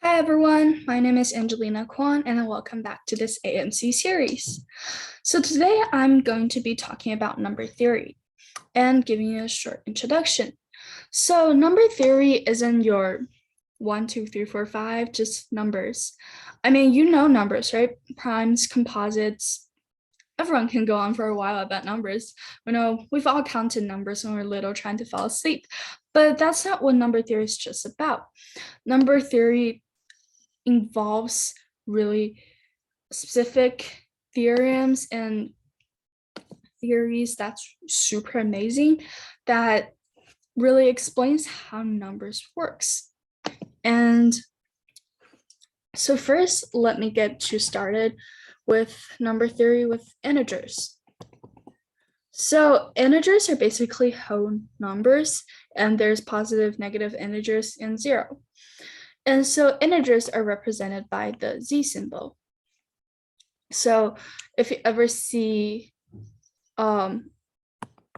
Hi everyone, my name is Angelina Quan and welcome back to this AMC series. So today I'm going to be talking about number theory and giving you a short introduction. So number theory isn't your 1, 2, 3, 4, 5, just numbers. I mean, you know numbers, right? Primes, composites. Everyone can go on for a while about numbers. We know we've all counted numbers when we're little trying to fall asleep, but that's not what number theory is just about. Number theory involves really specific theorems and theories that's super amazing that really explains how numbers works. And so first, let me get you started with number theory with integers. So integers are basically whole numbers, and there's positive, negative integers, and zero. And so integers are represented by the z symbol. So if you ever see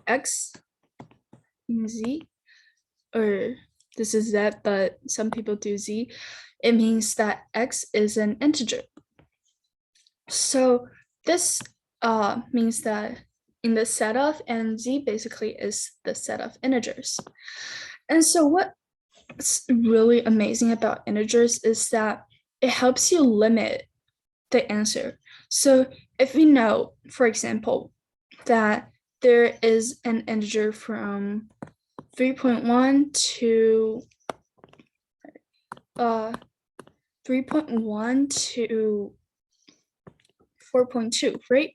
x in z, or this is z, but some people do z, it means that x is an integer. So this means that in the set of, and z basically is the set of integers. And so what's really amazing about integers is that it helps you limit the answer. So if we know, for example, that there is an integer from 3.1 to 3.1 to 4.2, right?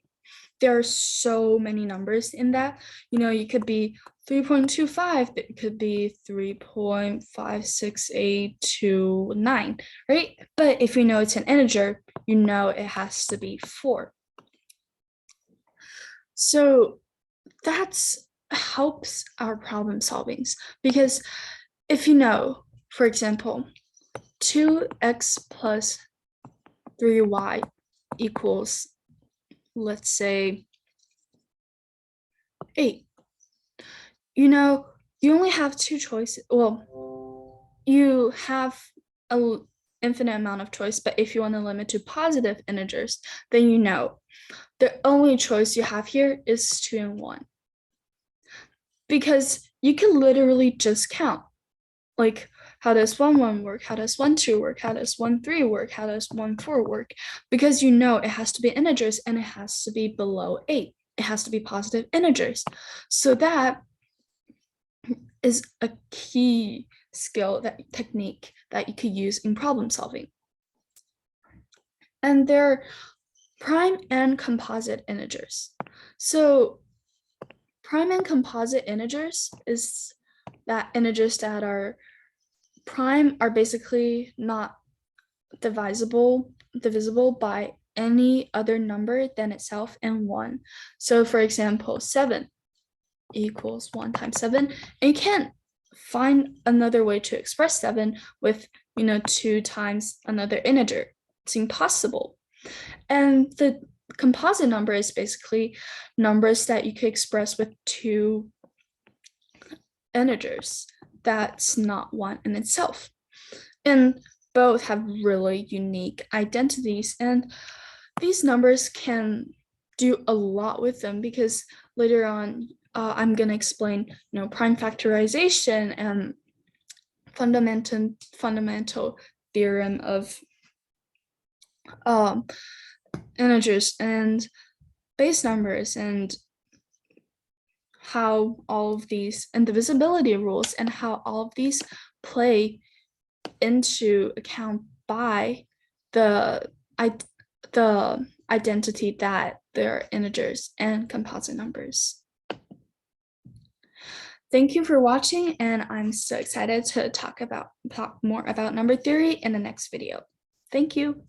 There are so many numbers in that. You know, you could be 3.25, it could be 3.5682.9, right? But if you know it's an integer, you know it has to be 4. So that's helps our problem solvings, because if you know, for example, 2x plus 3y equals, let's say, 8. You know, you only have two choices. Well, you have an infinite amount of choice, but if you want to limit to positive integers, then you know the only choice you have here is 2 and 1. Because you can literally just count. Like, how does 1, 1 work? How does 1, 2 work? How does 1, 3 work? How does 1, 4 work? Because you know it has to be integers and it has to be below 8. It has to be positive integers. So that is a key skill, that technique that you could use in problem solving. And they're prime and composite integers. So prime and composite integers is that integers that are prime are basically not divisible by any other number than itself and 1. So for example, 7 equals 1 times 7, and you can't find another way to express 7 with 2 times another integer. It's impossible. And the composite number is basically numbers that you could express with 2 integers that's not 1 in itself. And both have really unique identities, and these numbers can do a lot with them, because later on I'm going to explain prime factorization and fundamental theorem of integers and base numbers, and how all of these, and divisibility rules, and how all of these play into account by the identity that they're integers and composite numbers. Thank you for watching, and I'm so excited to talk more about number theory in the next video. Thank you.